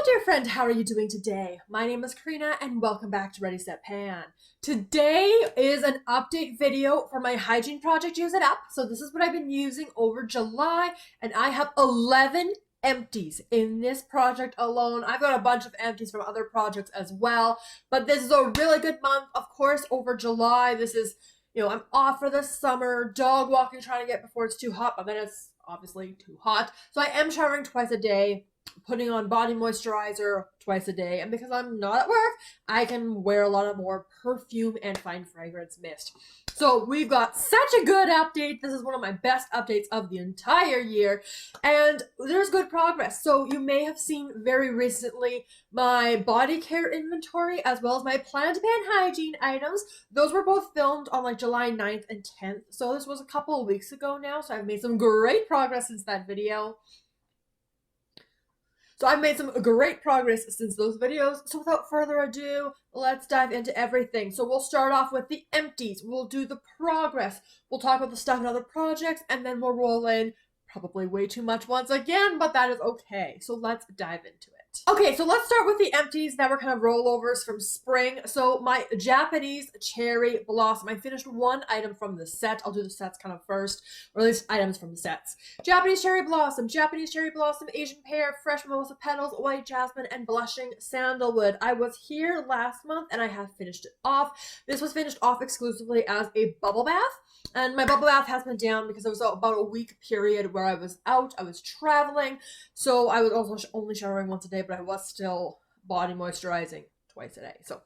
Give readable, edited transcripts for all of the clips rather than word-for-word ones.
dear friend, how are you doing today? My name is Karina and welcome back to Ready Set Pan. Today is an update video for my hygiene project, Use It Up. So this is what I've been using over July and I have 11 empties in this project alone. I've got a bunch of empties from other projects as well, but this is a really good month. Of course, over July, this is, I'm off for the summer, dog walking, trying to get before it's too hot, but then it's obviously too hot. So I am showering twice a day, putting on body moisturizer twice a day, and because I'm not at work, I can wear a lot of more perfume and fine fragrance mist. So we've got such a good update. This is one of my best updates of the entire year, and there's good progress. So you may have seen very recently my body care inventory as well as my Plan to Pan hygiene items. Those were both filmed on like July 9th and 10th. So this was a couple of weeks ago now. So I've made some great progress since that video. So I've made some great progress since those videos. So without further ado, let's dive into everything. So we'll start off with the empties. We'll do the progress. We'll talk about the stuff in other projects, and then we'll roll in probably way too much once again, but that is okay. So let's dive into it. Okay, so let's start with the empties that were kind of rollovers from spring. So my Japanese Cherry Blossom. I finished one item from the set. I'll do the sets kind of first, or at least items from the sets. Japanese Cherry Blossom, Asian Pear, Fresh Mimosa Petals, White Jasmine, and Blushing Sandalwood. I was here last month and I have finished it off. This was finished off exclusively as a bubble bath. And my bubble bath has been down because it was about a week period where I was out, I was traveling, so I was also only showering once a day, but I was still body moisturizing twice a day. So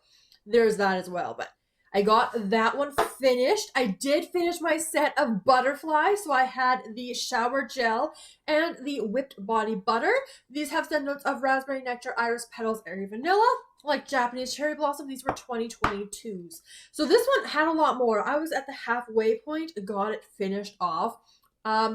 there's that as well. But I got that one finished. I did finish my set of Butterfly. So I had the shower gel and the whipped body butter. These have scent notes of raspberry nectar, iris petals, airy vanilla. Like Japanese Cherry Blossom, these were 2022s. So this one had a lot more. I was at the halfway point, got it finished off.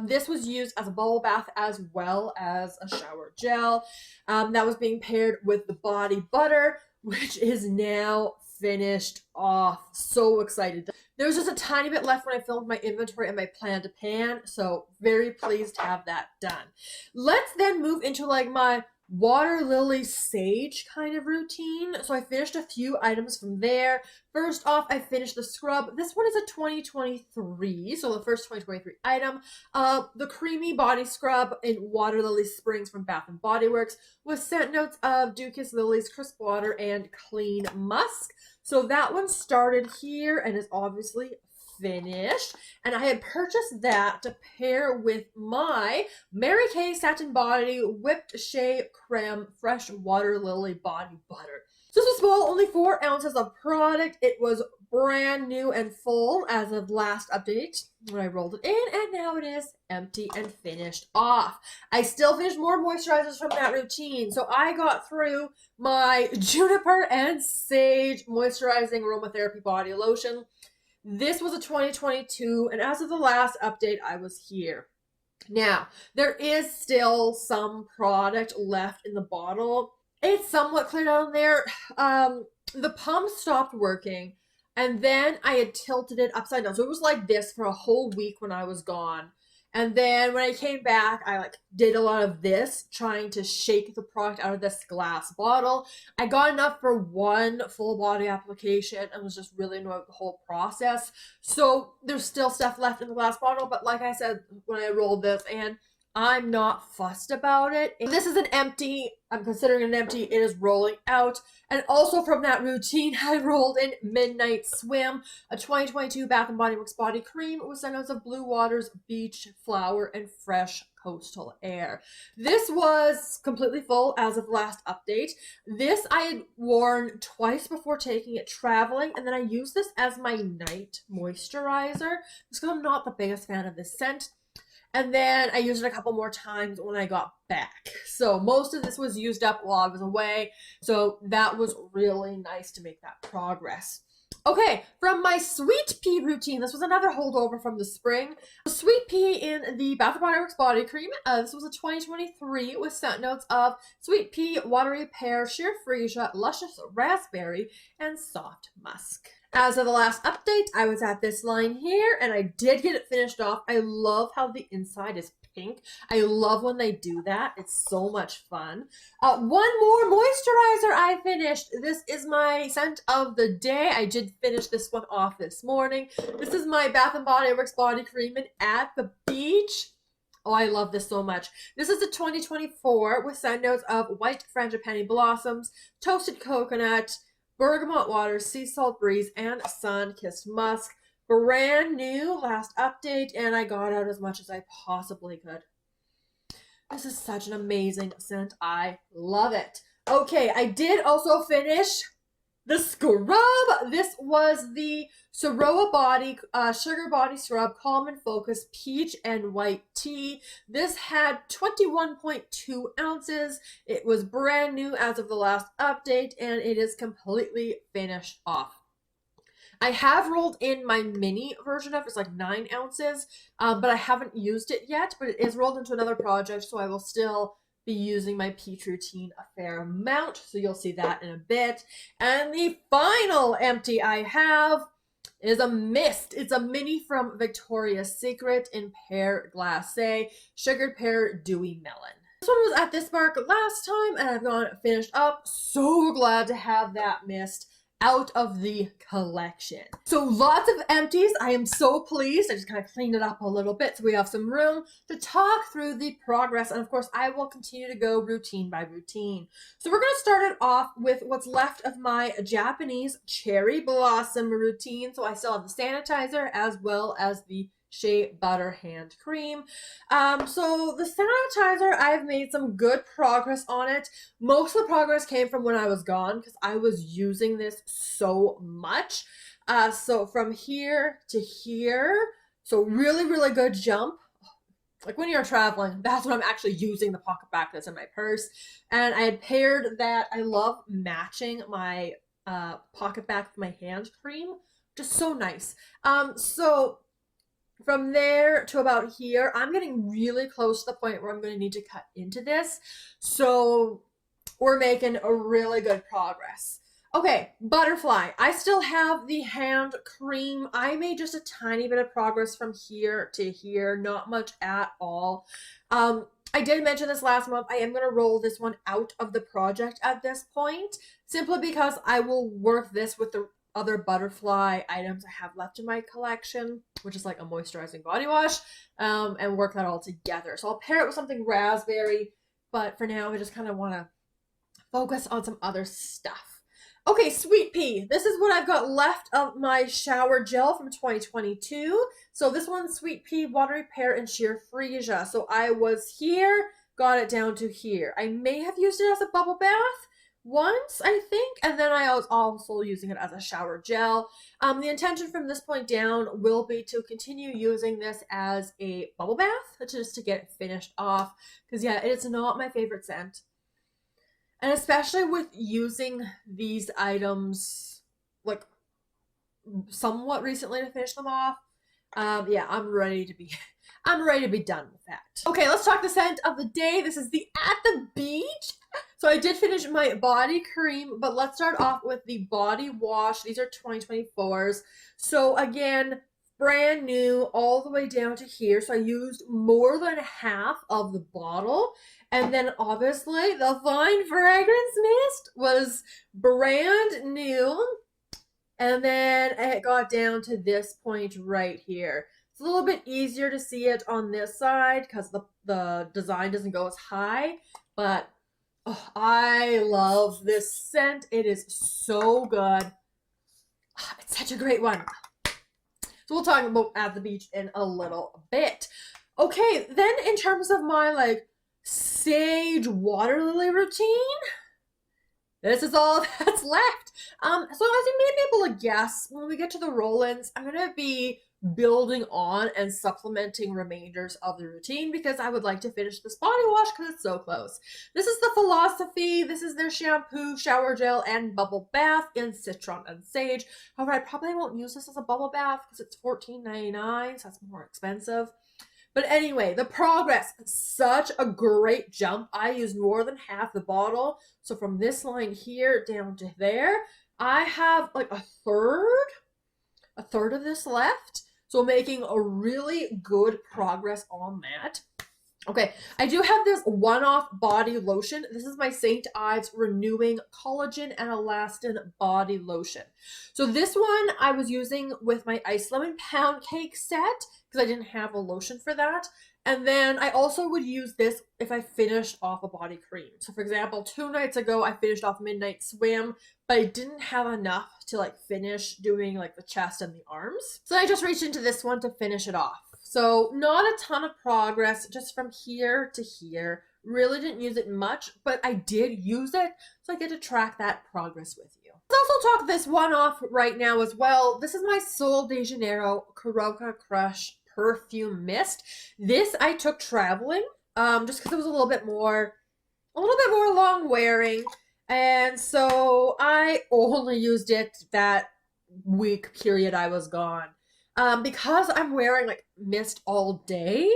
This was used as a bubble bath as well as a shower gel. That was being paired with the body butter, which is now finished off. So excited. There was just a tiny bit left when I filmed my inventory and my Plan to Pan, so very pleased to have that done. Let's then move into like my Waterlily Sage kind of routine. So I finished a few items from there. First off, I finished the scrub. This one is a 2023, so the first 2023 item. The creamy body scrub in Waterlily Springs from Bath and Body Works with scent notes of Dew Kiss Lilies, Crisp Water, and Clean Musk. So that one started here and is obviously finished, and I had purchased that to pair with my Mary Kay Satin Body Whipped Shea Crème Fresh Waterlily Body Butter. So this was small, only 4 ounces of product. It was brand new and full as of last update when I rolled it in, and now it is empty and finished off. I still finished more moisturizers from that routine. So I got through my Juniper and Sage Moisturizing Aromatherapy Body Lotion. This was a 2022, and as of the last update, I was here. Now, there is still some product left in the bottle. It's somewhat cleared out in there. The pump stopped working, and then I had tilted it upside down. So it was like this for a whole week when I was gone. And then when I came back, I did a lot of this, trying to shake the product out of this glass bottle. I got enough for one full body application and was just really annoyed with the whole process. So there's still stuff left in the glass bottle, but like I said, when I rolled this, and I'm not fussed about it. This is an empty. I'm considering it an empty. It is rolling out. And also from that routine, I rolled in Midnight Swim, a 2022 Bath & Body Works body cream with scent notes of Blue Waters, Beach Flower, and Fresh Coastal Air. This was completely full as of the last update. This I had worn twice before taking it traveling, and then I used this as my night moisturizer because I'm not the biggest fan of this scent. And then I used it a couple more times when I got back. So most of this was used up while I was away. So that was really nice to make that progress. Okay, from my Sweet Pea routine, this was another holdover from the spring. Sweet Pea in the Bath & Body Works body cream. This was a 2023 with scent notes of Sweet Pea, Watery Pear, Sheer Freesia, Luscious Raspberry, and Soft Musk. As of the last update, I was at this line here, and I did get it finished off. I love how the inside is pink. I love when they do that. It's so much fun. One more moisturizer I finished. This is my scent of the day. I did finish this one off this morning. This is my Bath & Body Works body cream in At the Beach. Oh, I love this so much. This is a 2024 with scent notes of white frangipani blossoms, toasted coconut, bergamot water, sea salt breeze, and sun-kissed musk. Brand new, last update, and I got out as much as I possibly could. This is such an amazing scent. I love it. Okay, I did also finish the scrub. This was the Ciroa Body Sugar Body Scrub Calm and Focus Peach and White Tea. This had 21.2 ounces. It was brand new as of the last update, and it is completely finished off. I have rolled in my mini version of it. It's like 9 ounces, but I haven't used it yet, but it is rolled into another project, so I will still be using my Peach Routine a fair amount, so you'll see that in a bit. And the final empty I have is a mist. It's a mini from Victoria's Secret in Pear Glace, Sugared Pear Dewy Melon. This one was at this mark last time, and I've gone finished up. So glad to have that mist out of the collection. So lots of empties. I am so pleased. I just kind of cleaned it up a little bit so we have some room to talk through the progress. And of course, I will continue to go routine by routine. So we're going to start it off with what's left of my Japanese cherry blossom routine. So I still have the sanitizer as well as the Shea Butter Hand Cream. So the sanitizer, I've made some good progress on it. Most of the progress came from when I was gone because I was using this so much. So from here to here, so really good jump. Like when you're traveling, that's when I'm actually using the pocket back that's in my purse. And I had paired that. I love matching my pocket back with my hand cream. Just so nice. So from there to about here, I'm getting really close to the point where I'm going to need to cut into this. So we're making a really good progress. Okay, butterfly. I still have the hand cream. I made just a tiny bit of progress from here to here, not much at all. I did mention this last month. I am going to roll this one out of the project at this point, simply because I will work this with the other butterfly items I have left in my collection, which is like a moisturizing body wash, and work that all together. So I'll pair it with something raspberry, but for now I just kind of want to focus on some other stuff. Okay, sweet pea. This is what I've got left of my shower gel from 2022. So this one's sweet pea, watery pear, and sheer freesia. So I was here, got it down to here. I may have used it as a bubble bath once, I think, and then I was also using it as a shower gel. The intention from this point down will be to continue using this as a bubble bath, just to get it finished off, because yeah, it's not my favorite scent. And especially with using these items like somewhat recently to finish them off, yeah, I'm ready to be done with that. Okay, let's talk the scent of the day. This is the At the Beach. So I did finish my body cream, but let's start off with the body wash. These are 2024s. So again, brand new all the way down to here. So I used more than half of the bottle. And then obviously the Fine Fragrance Mist was brand new. And then it got down to this point right here. It's a little bit easier to see it on this side because the design doesn't go as high. But oh, I love this scent. It is so good. It's such a great one. So we'll talk about At the Beach in a little bit. Okay, then in terms of my like sage Waterlily routine, this is all that's left. So as you may be able to guess, when we get to the roll-ins, I'm going to be building on and supplementing remainders of the routine because I would like to finish this body wash because it's so close. This is the Philosophy. This is their shampoo, shower gel, and bubble bath in citron and sage. However, I probably won't use this as a bubble bath because it's $14.99, so that's more expensive. But anyway, the progress, such a great jump. I used more than half the bottle. So from this line here down to there, I have like a third of this left. So making a really good progress on that. Okay, I do have this one-off body lotion. This is my St. Ives Renewing Collagen and Elastin Body Lotion. So this one I was using with my Ice Lemon Pound Cake set because I didn't have a lotion for that. And then I also would use this if I finished off a body cream. So for example, 2 nights ago, I finished off Midnight Swim, but I didn't have enough to like finish doing like the chest and the arms. So I just reached into this one to finish it off. So not a ton of progress, just from here to here. Really didn't use it much, but I did use it, so I get to track that progress with you. Let's also talk this one off right now as well. This is my Sol de Janeiro Caroca Crush Perfume Mist. This I took traveling, just because it was a little bit more long wearing, and so I only used it that week period I was gone. Because I'm wearing like mist all day,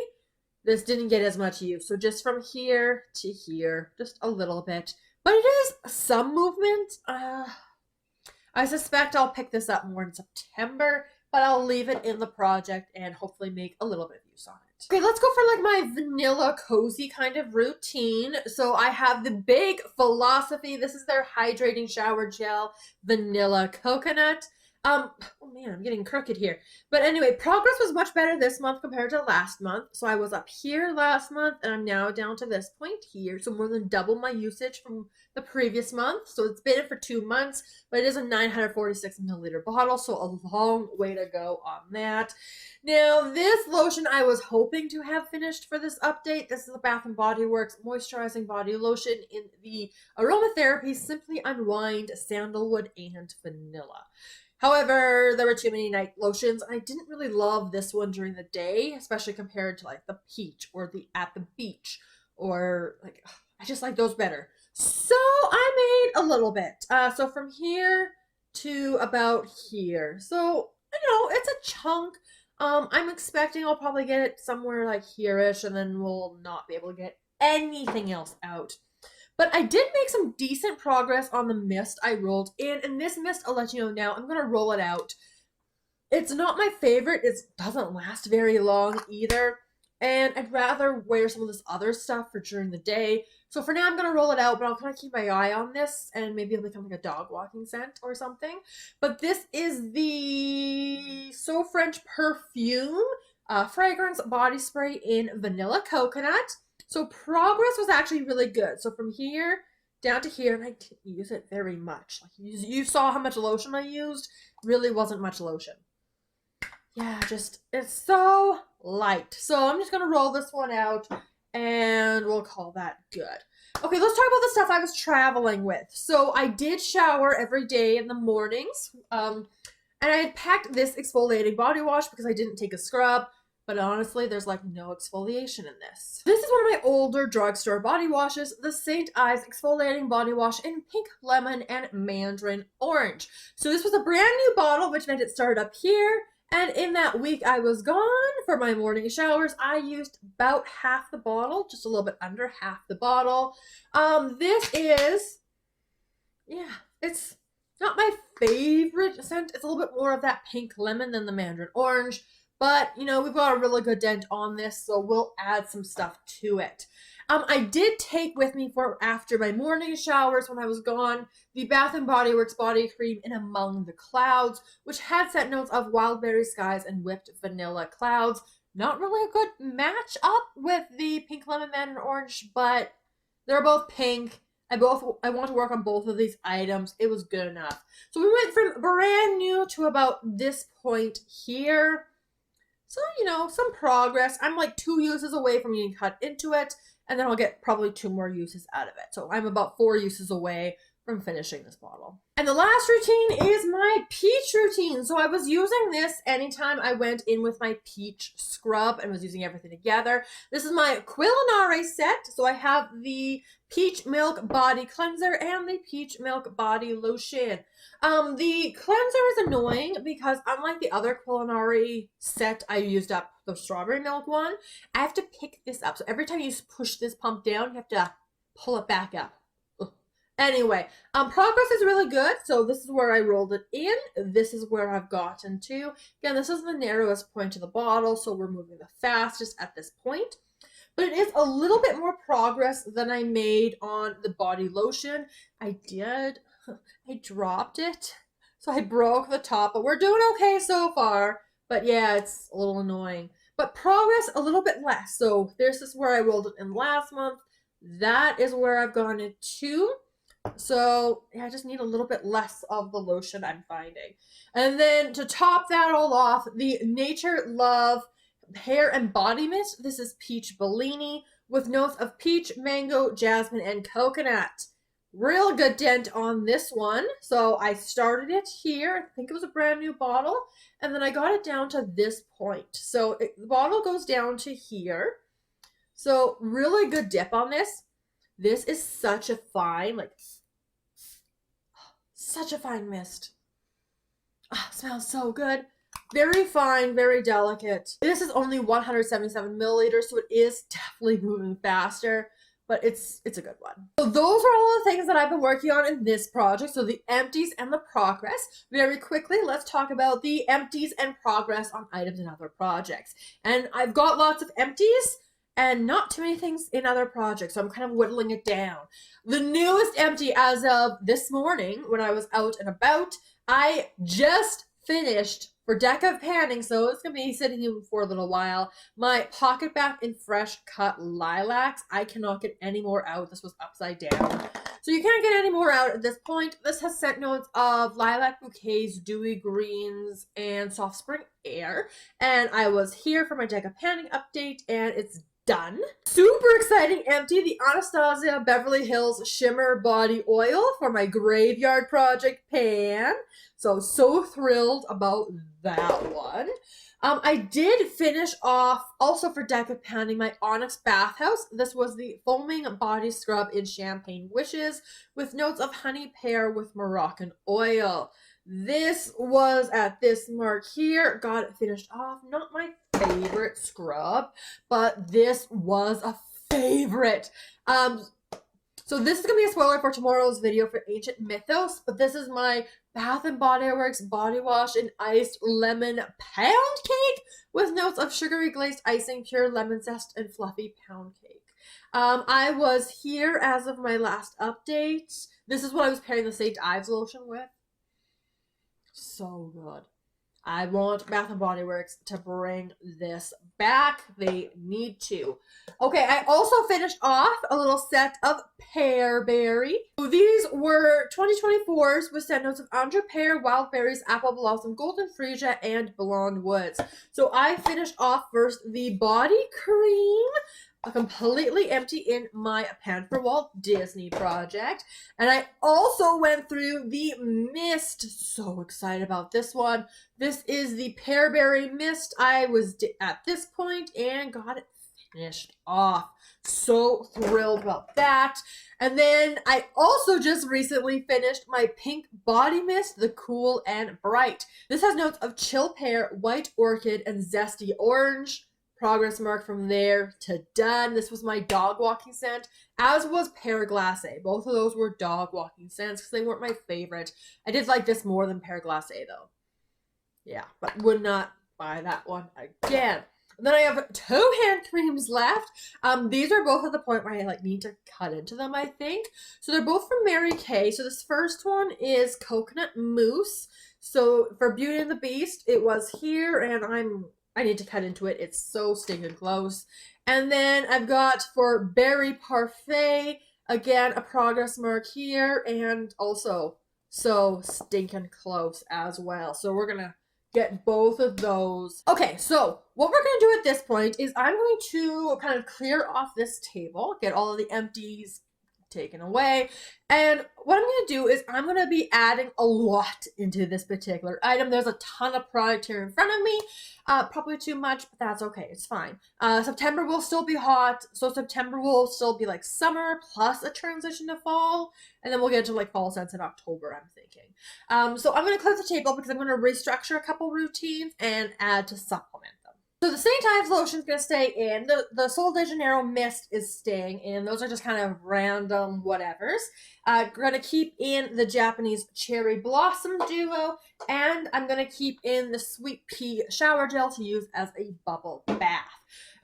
this didn't get as much use. So just from here to here, just a little bit. But it is some movement. I suspect I'll pick this up more in September, but I'll leave it in the project and hopefully make a little bit of use on it. Okay, let's go for like my vanilla cozy kind of routine. So I have the big Philosophy. This is their hydrating shower gel, vanilla coconut. Oh man, I'm getting crooked here. But anyway, progress was much better this month compared to last month. So I was up here last month and I'm now down to this point here. So more than double my usage from the previous month. So it's been for 2 months, but it is a 946 milliliter bottle. So a long way to go on that. Now this lotion I was hoping to have finished for this update. This is the Bath & Body Works Moisturizing Body Lotion in the Aromatherapy Simply Unwind Sandalwood and Vanilla. However, there were too many night lotions. I didn't really love this one during the day, especially compared to like the Peach or the At the Beach, or like, I just like those better. So I made a little bit. So from here to about here. So, it's a chunk. I'm expecting I'll probably get it somewhere like here-ish, and then we'll not be able to get anything else out. But I did make some decent progress on the mist I rolled in. And this mist, I'll let you know now, I'm going to roll it out. It's not my favorite. It doesn't last very long either. And I'd rather wear some of this other stuff for during the day. So for now, I'm going to roll it out, but I'll kind of keep my eye on this. And maybe it'll become like a dog walking scent or something. But this is the So French Perfume fragrance body spray in vanilla coconut. So progress was actually really good. So from here down to here, and I didn't use it very much. Like you saw how much lotion I used. Really wasn't much lotion. Yeah, it's so light. So I'm just going to roll this one out and we'll call that good. Okay, let's talk about the stuff I was traveling with. So I did shower every day in the mornings. And I had packed this exfoliating body wash because I didn't take a scrub. But honestly, there's like no exfoliation in this. This is one of my older drugstore body washes, the St. Ives Exfoliating Body Wash in Pink Lemon and Mandarin Orange. So this was a brand new bottle, which meant it started up here. And in that week I was gone for my morning showers, I used about half the bottle, just a little bit under half the bottle. This is, yeah, it's not my favorite scent. It's a little bit more of that pink lemon than the Mandarin Orange. But, we've got a really good dent on this, so we'll add some stuff to it. I did take with me for after my morning showers when I was gone, the Bath & Body Works Body Cream in Among the Clouds, which had scent notes of Wildberry Skies and Whipped Vanilla Clouds. Not really a good match up with the Pink Lemon Mandarin Orange, but they're both pink. I want to work on both of these items. It was good enough. So we went from brand new to about this point here. So, some progress. I'm like 2 uses away from getting cut into it, and then I'll get probably 2 more uses out of it. So I'm about 4 uses away from finishing this bottle. And the last routine is my peach routine. So I was using this anytime I went in with my peach scrub and was using everything together. This is my Culinare set. So I have the Peach Milk Body Cleanser and the Peach Milk Body Lotion. The cleanser is annoying because unlike the other Culinare set I used up, the strawberry milk one, I have to pick this up. So every time you push this pump down, you have to pull it back up. Anyway, progress is really good. So this is where I rolled it in. This is where I've gotten to. Again, this is the narrowest point of the bottle, so we're moving the fastest at this point. but it is a little bit more progress than I made on the body lotion. I dropped it, so I broke the top, but we're doing okay so far. But yeah, it's a little annoying. But progress a little bit less. So this is where I rolled it in last month. That is where I've gone it to. So yeah, I just need a little bit less of the lotion, I'm finding. And then to top that all off, the Nature Love Hair and Body Mist. This is Peach Bellini with notes of peach, mango, jasmine, and coconut. Real good dent on this one. So I started it here. I think it was a brand new bottle. And then I got it down to this point. So the bottle goes down to here. So really good dip on this. This is such a fine, such a fine mist. Oh, smells so good. Very fine, very delicate. This is only 177 milliliters, so it is definitely moving faster, but it's a good one. So those are all the things that I've been working on in this project. So the empties and the progress. Very quickly, let's talk about the empties and progress on items and other projects. And I've got lots of empties and not too many things in other projects, so I'm kind of whittling it down. The newest empty as of this morning, when I was out and about, I just finished for deck of panning, so it's going to be sitting here for a little while. My Pocket Bath in Fresh Cut Lilacs. I cannot get any more out. This was upside down. So you can't get any more out at this point. This has scent notes of lilac bouquets, dewy greens, and soft spring air. And I was here for my deck of panning update, and it's done. Super exciting empty, the Anastasia Beverly Hills Shimmer Body Oil for my Graveyard Project pan. So thrilled about that one. I did finish off, also for deck of panning, my Onyx Bathhouse. This was the foaming body scrub in Champagne Wishes with notes of honey pear with Moroccan oil. This was at this mark here. Got it finished off. Not my favorite scrub, but this was a favorite. So this is going to be a spoiler for tomorrow's video for Ancient Mythos, but this is my Bath & Body Works Body Wash and Iced Lemon Pound Cake with notes of sugary glazed icing, pure lemon zest, and fluffy pound cake. I was here as of my last update. This is what I was pairing the St. Ives lotion with. So good. I want Bath & Body Works to bring this back. They need to. Okay, I also finished off a little set of Pear Berry. So these were 2024s with scent notes of Andra Pear, Wild Berries, Apple Blossom, Golden Freesia, and Blonde Woods. So I finished off first the body cream, completely empty in my Pan for Walt Disney project. And I also went through the mist. So excited about this one. This is the Pear Berry Mist. I was at this point and got it finished off. So thrilled about that. And then I also just recently finished my Pink Body Mist, the Cool and Bright. This has notes of chill pear, white orchid, and zesty orange. Progress mark from there to done. This was my dog walking scent, as was Pear Glace. Both of those were dog walking scents because they weren't my favorite. I did like this more than Pear Glace though. Yeah, but would not buy that one again. And then I have 2 hand creams left. These are both at the point where I need to cut into them, I think. So they're both from Mary Kay. So this first one is Coconut Mousse. So for Beauty and the Beast, it was here, and I need to cut into it. It's so stinking close. And then I've got for Berry Parfait, again, a progress mark here, and also so stinking close as well. So we're going to get both of those. Okay, so what we're going to do at this point is I'm going to kind of clear off this table, get all of the empties taken away. And what I'm going to do is I'm going to be adding a lot into this particular item. There's a ton of product here in front of me. Probably too much, but that's okay. It's fine. September will still be hot. So September will still be like summer plus a transition to fall. And then we'll get to like fall scents in October, I'm thinking. So I'm going to clear the table because I'm going to restructure a couple routines and add to supplement them. So the St. Ives lotion is going to stay in. The Sol de Janeiro mist is staying in. Those are just kind of random whatevers. Going to keep in the Japanese Cherry Blossom Duo. And I'm going to keep in the Sweet Pea Shower Gel to use as a bubble bath.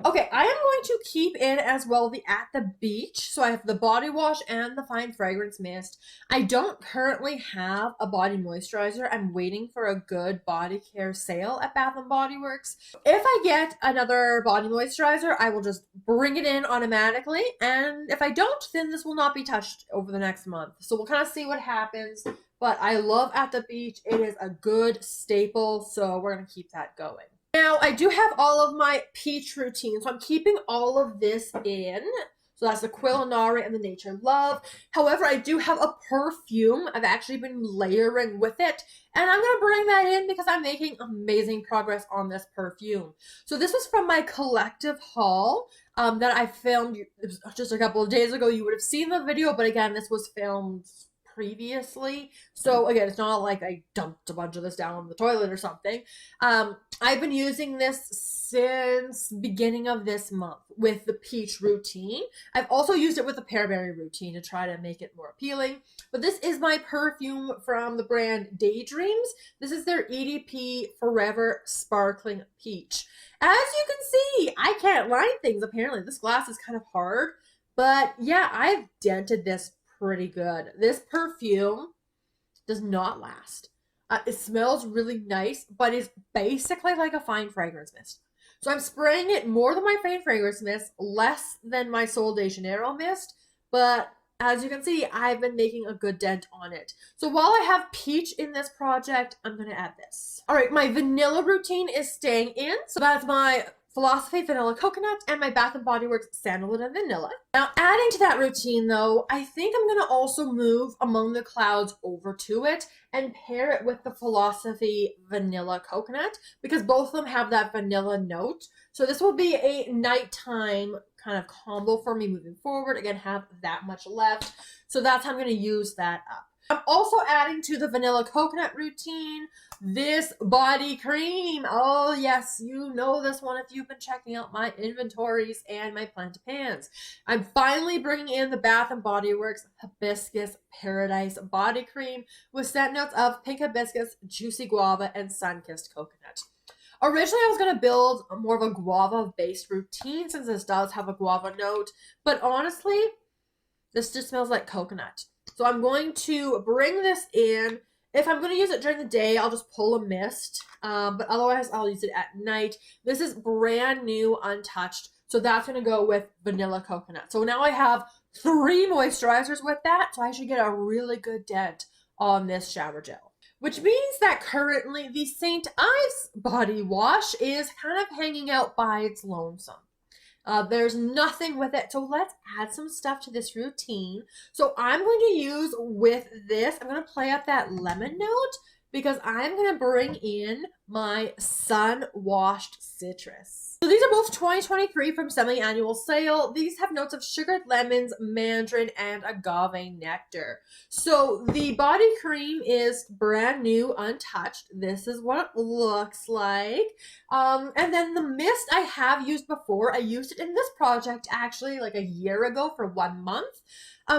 Okay, I am going to keep in as well the At the Beach. So I have the body wash and the fine fragrance mist. I don't currently have a body moisturizer. I'm waiting for a good body care sale at Bath and Body Works. If I get another body moisturizer, I will just bring it in automatically. And if I don't, then this will not be touched over the next month. So we'll kind of see what happens. But I love At the Beach. It is a good staple, so we're going to keep that going. Now, I do have all of my peach routine, so I'm keeping all of this in. So that's the Culinary and the Nature Love. However, I do have a perfume. I've actually been layering with it, and I'm going to bring that in because I'm making amazing progress on this perfume. So this was from my collective haul that I filmed just a couple of days ago. You would have seen the video, but again, this was filmed previously. So again, it's not like I dumped a bunch of this down the toilet or something. I've been using this since beginning of this month with the peach routine. I've also used it with the pearberry routine to try to make it more appealing. But this is my perfume from the brand Daydreams. This is their EDP Forever Sparkling Peach. As you can see, I can't line things apparently. This glass is kind of hard. But yeah, I've dented this pretty good. This perfume does not last. It smells really nice, but it's basically like a fine fragrance mist. So I'm spraying it more than my fine fragrance mist, less than my Sol de Janeiro mist, but as you can see, I've been making a good dent on it. So while I have peach in this project, I'm going to add this. All right, my vanilla routine is staying in. So that's my Philosophy Vanilla Coconut and my Bath & Body Works Sandalwood and Vanilla. Now, adding to that routine, though, I think I'm going to also move Among the Clouds over to it and pair it with the Philosophy Vanilla Coconut because both of them have that vanilla note. So this will be a nighttime kind of combo for me moving forward. Again, have that much left. So that's how I'm going to use that up. I'm also adding to the vanilla coconut routine this body cream. Oh yes, you know this one if you've been checking out my inventories and my plant pans. I'm finally bringing in the Bath & Body Works Hibiscus Paradise Body Cream with scent notes of pink hibiscus, juicy guava, and sun-kissed coconut. Originally, I was going to build more of a guava-based routine since this does have a guava note, but honestly, this just smells like coconut. So I'm going to bring this in. If I'm going to use it during the day, I'll just pull a mist. But otherwise, I'll use it at night. This is brand new, untouched. So that's going to go with vanilla coconut. So now I have 3 moisturizers with that. So I should get a really good dent on this shower gel. Which means that currently the St. Ives body wash is kind of hanging out by its lonesome. There's nothing with it. So let's add some stuff to this routine. So I'm going to use with this, I'm going to play up that lemon note because I'm going to bring in my sun washed citrus. So these are both 2023 from semi-annual sale. These have notes of sugared lemons, mandarin, and agave nectar. So the body cream is brand new, untouched. This is what it looks like. And then the mist I have used before. I used it in this project actually like a year ago for 1 month.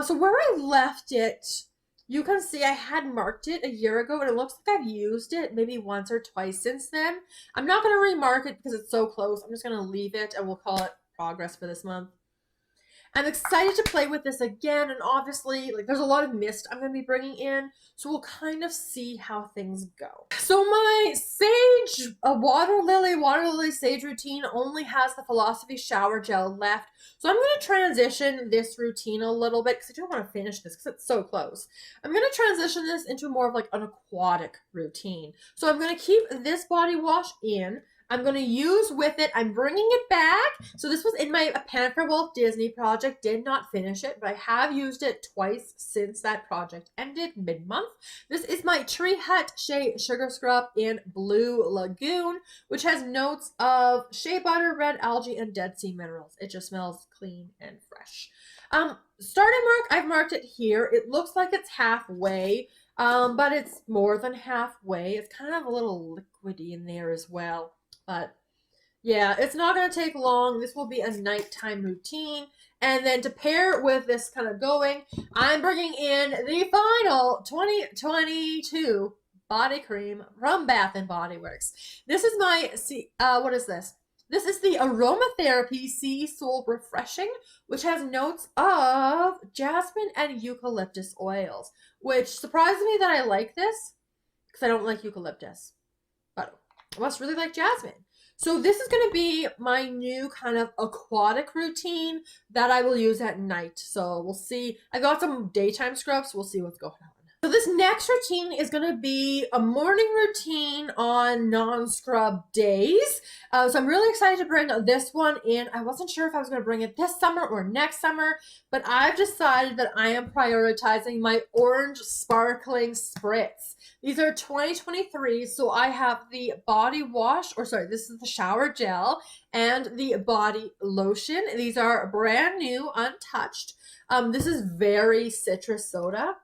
So where I left it, you can see I had marked it a year ago, and it looks like I've used it maybe once or twice since then. I'm not going to remark it because it's so close. I'm just going to leave it, and we'll call it progress for this month. I'm excited to play with this again, and obviously, like, there's a lot of mist I'm going to be bringing in, so we'll kind of see how things go. So my Sage, Waterlily Sage routine only has the Philosophy Shower Gel left, so I'm going to transition this routine a little bit, because I don't want to finish this, because it's so close. I'm going to transition this into more of like an aquatic routine. So I'm going to keep this body wash in. I'm going to use with it, I'm bringing it back. So this was in my Pan for Walt Disney project, did not finish it, but I have used it twice since that project ended mid-month. This is my Tree Hut Shea Sugar Scrub in Blue Lagoon, which has notes of shea butter, red algae, and Dead Sea minerals. It just smells clean and fresh. Starting mark, I've marked it here. It looks like it's halfway, but it's more than halfway. It's kind of a little liquidy in there as well. But yeah, it's not going to take long. This will be a nighttime routine. And then to pair with this kind of going, I'm bringing in the final 2022 body cream from Bath & Body Works. This is my, what is this? This is the Aromatherapy Sea Soul Refreshing, which has notes of jasmine and eucalyptus oils, which surprised me that I like this because I don't like eucalyptus, but I must really like jasmine. So this is going to be my new kind of aquatic routine that I will use at night. So we'll see. I got some daytime scrubs. So we'll see what's going on. So this next routine is going to be a morning routine on non-scrub days. So I'm really excited to bring this one in. I wasn't sure if I was going to bring it this summer or next summer, but I've decided that I am prioritizing my orange sparkling spritz. These are 2023, so I have the body wash, or sorry, this is the shower gel, and the body lotion. These are brand new, untouched. This is very citrus soda.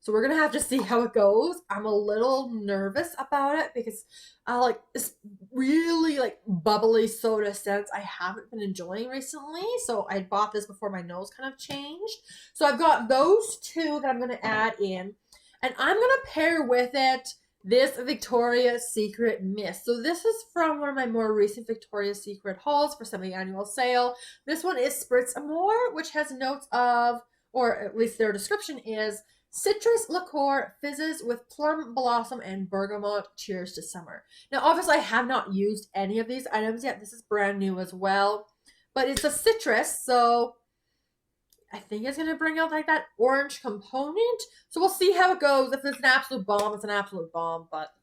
So we're going to have to see how it goes. I'm a little nervous about it because I like this really like bubbly soda scents I haven't been enjoying recently. So I bought this before my nose kind of changed. So I've got those two that I'm going to add in. And I'm going to pair with it this Victoria's Secret mist. So this is from one of my more recent Victoria's Secret hauls for semi-annual sale. This one is Spritz Amour, which has notes of, or at least their description is, citrus liqueur fizzes with plum blossom and bergamot. Cheers to summer. Now, obviously, I have not used any of these items yet. This is brand new as well. But it's a citrus, so I think it's going to bring out like that orange component. So we'll see how it goes. If it's an absolute bomb, it's an absolute bomb. But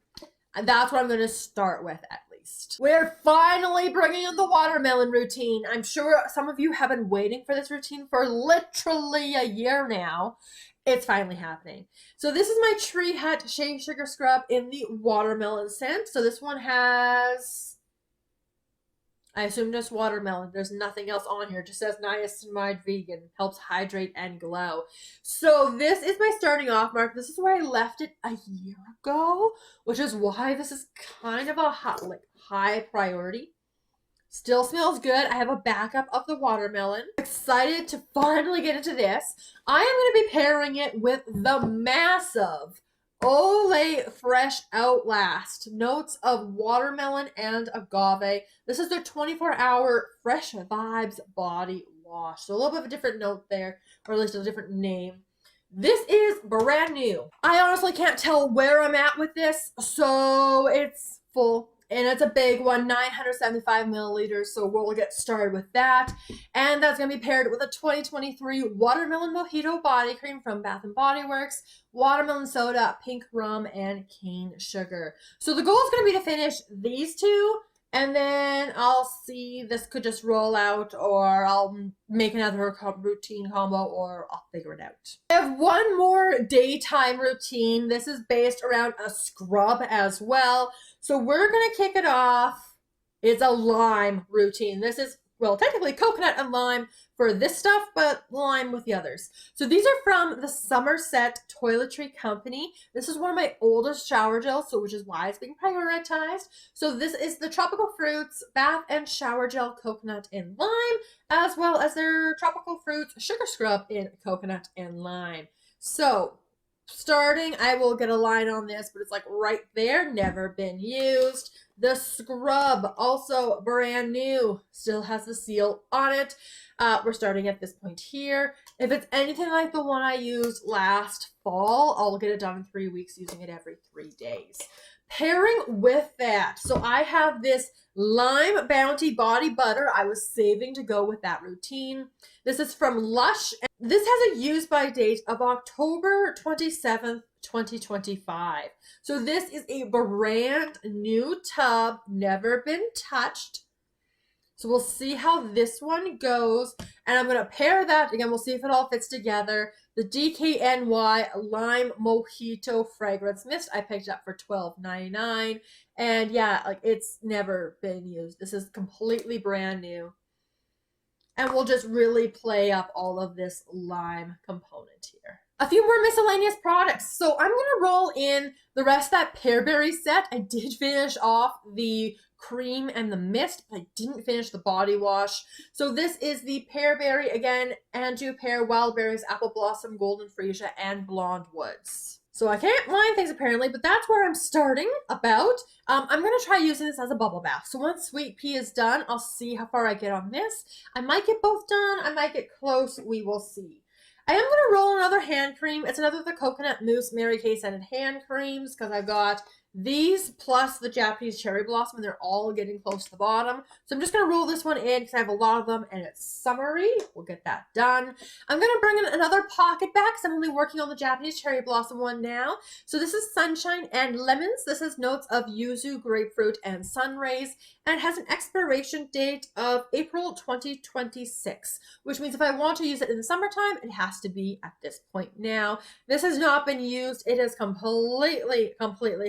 that's what I'm going to start with at least. We're finally bringing in the watermelon routine. I'm sure some of you have been waiting for this routine for literally a year now. It's finally happening. So this is my Tree Hut Shea Sugar Scrub in the watermelon scent. So this one has, I assume, just watermelon. There's nothing else on here. It just says niacinamide vegan, helps hydrate and glow. So this is my starting off mark. This is where I left it a year ago, which is why this is kind of a high priority. Still smells good. I have a backup of the watermelon. Excited to finally get into this. I am going to be pairing it with the massive Olay Fresh Outlast. Notes of watermelon and agave. This is their 24-hour Fresh Vibes body wash. So a little bit of a different note there, or at least a different name. This is brand new. I honestly can't tell where I'm at with this, so it's full. And it's a big one, 975 milliliters, so we'll get started with that. And that's going to be paired with a 2023 Watermelon Mojito Body Cream from Bath & Body Works, watermelon soda, pink rum, and cane sugar. So the goal is going to be to finish these two, and then I'll see, this could just roll out, or I'll make another routine combo, or I'll figure it out. I have one more daytime routine. This is based around a scrub as well. So we're going to kick it off. It's a lime routine. This is, well, technically coconut and lime for this stuff, but lime with the others. So these are from the Somerset Toiletry Company. This is one of my oldest shower gels, so which is why it's being prioritized. So this is the Tropical Fruits Bath and Shower Gel Coconut and Lime, as well as their Tropical Fruits Sugar Scrub in Coconut and Lime. So starting, I will get a line on this, but it's like right there, never been used. The scrub, also brand new, still has the seal on it. We're starting at this point here. If it's anything like the one I used last fall, I'll get it done in 3 weeks using it every 3 days. Pairing with that, so I have this Lime Bounty Body Butter I was saving to go with that routine. This is from Lush. This has a use by date of October 27th, 2025. So this is a brand new tub, never been touched. So we'll see how this one goes. And I'm going to pair that. Again, we'll see if it all fits together. The DKNY Lime Mojito Fragrance Mist. I picked it up for $12.99. And yeah, like it's never been used. This is completely brand new. And we'll just really play up all of this lime component here. A few more miscellaneous products. So I'm going to roll in the rest of that Pearberry set. I did finish off the cream and the mist, but I didn't finish the body wash. So this is the Pearberry, again, Anjou Pear, Wild Berries, Apple Blossom, Golden Freesia, and Blonde Woods. So I can't line things apparently, but that's where I'm starting about. I'm going to try using this as a bubble bath. So once sweet pea is done, I'll see how far I get on this. I might get both done. I might get close. We will see. I am going to roll another hand cream. It's another of the Coconut Mousse Mary Kay scented hand creams because I've got these plus the Japanese Cherry Blossom, and they're all getting close to the bottom. So I'm just going to roll this one in because I have a lot of them and it's summery. We'll get that done. I'm going to bring in another pocket bag because I'm only working on the Japanese Cherry Blossom one now. So this is Sunshine and Lemons. This has notes of yuzu, grapefruit, and sun rays. And it has an expiration date of April 2026, which means if I want to use it in the summertime, it has to be at this point now. This has not been used. It is completely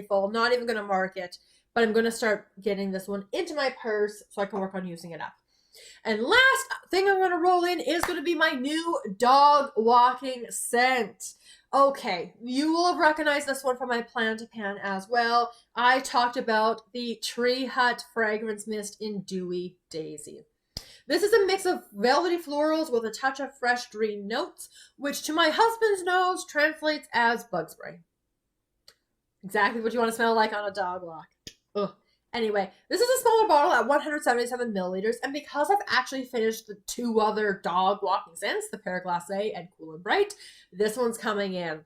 full. Not even going to mark it, but I'm going to start getting this one into my purse so I can work on using it up. And last thing I'm going to roll in is going to be my new dog walking scent. Okay, you will have recognized this one from my Plan to Pan as well. I talked about the Tree Hut Fragrance Mist in Dewy Daisy. This is a mix of velvety florals with a touch of fresh green notes, which to my husband's nose translates as bug spray. Exactly what you want to smell like on a dog walk. Ugh. Anyway, this is a smaller bottle at 177 milliliters, and because I've actually finished the two other dog walking scents, the Pear Glace and Cool and Bright, this one's coming in.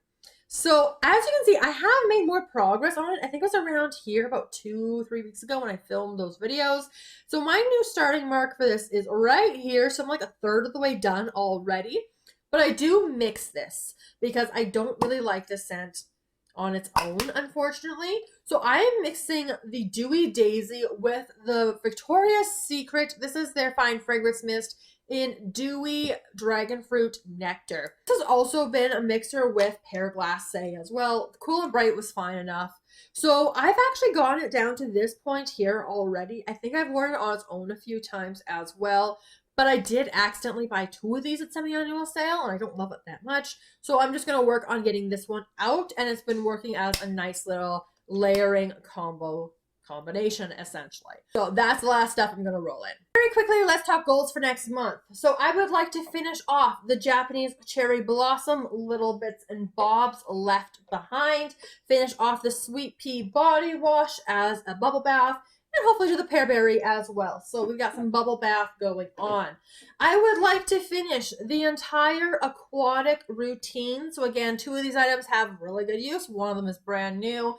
So as you can see, I have made more progress on it. I think it was around here about 2-3 weeks ago when I filmed those videos. So my new starting mark for this is right here. So I'm like a third of the way done already. But I do mix this because I don't really like this scent on its own, unfortunately. So I am mixing the Dewy Daisy with the Victoria's Secret. This is their Fine Fragrance Mist in Dewy Dragon Fruit Nectar. This has also been a mixer with Pear Glace as well. Cool and Bright was fine enough. So I've actually gotten it down to this point here already. I think I've worn it on its own a few times as well. But I did accidentally buy 2 of these at semi-annual sale, and I don't love it that much. So I'm just going to work on getting this one out, and it's been working as a nice little layering combination, essentially. So that's the last stuff I'm going to roll in. Very quickly, let's talk goals for next month. So I would like to finish off the Japanese Cherry Blossom, little bits and bobs left behind. Finish off the Sweet Pea Body Wash as a bubble bath. And hopefully do the pear berry as well. So we've got some bubble bath going on. I would like to finish the entire aquatic routine. So again, 2 of these items have really good use. One of them is brand new.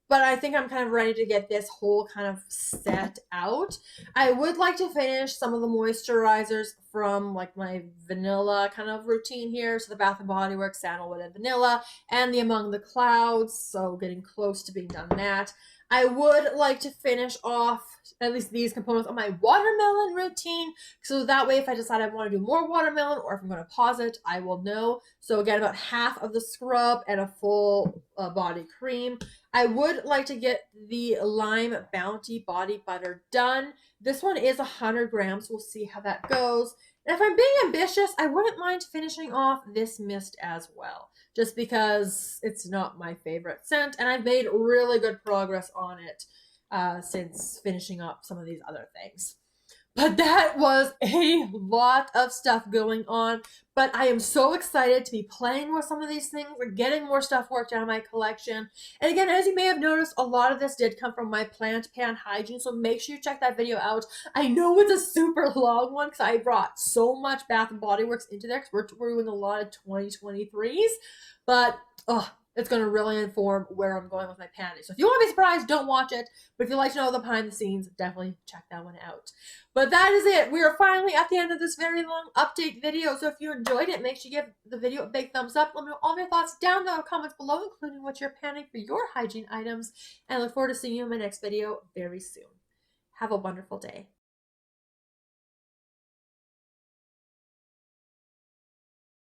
But I think I'm kind of ready to get this whole kind of set out. I would like to finish some of the moisturizers from like my vanilla kind of routine here. So the Bath & Body Works Sandalwood and Vanilla and the Among the Clouds. So getting close to being done that. I would like to finish off at least these components on my watermelon routine. So that way, if I decide I want to do more watermelon or if I'm going to pause it, I will know. So again, about half of the scrub and a full body cream. I would like to get the Lime Bounty Body Butter done. This one is 100 grams. We'll see how that goes. And if I'm being ambitious, I wouldn't mind finishing off this mist as well, just because it's not my favorite scent, and I've made really good progress on it since finishing up some of these other things. But that was a lot of stuff going on, but I am so excited to be playing with some of these things and getting more stuff worked out of my collection. And again, as you may have noticed, a lot of this did come from my Plan to Pan Hygiene, so make sure you check that video out. I know it's a super long one because I brought so much Bath & Body Works into there because we're doing a lot of 2023s, but it's going to really inform where I'm going with my panties. So if you want to be surprised, don't watch it. But if you'd like to know the behind the scenes, definitely check that one out. But that is it. We are finally at the end of this very long update video. So if you enjoyed it, make sure you give the video a big thumbs up. Let me know all of your thoughts down in the comments below, including what you're panning for your hygiene items. And I look forward to seeing you in my next video very soon. Have a wonderful day.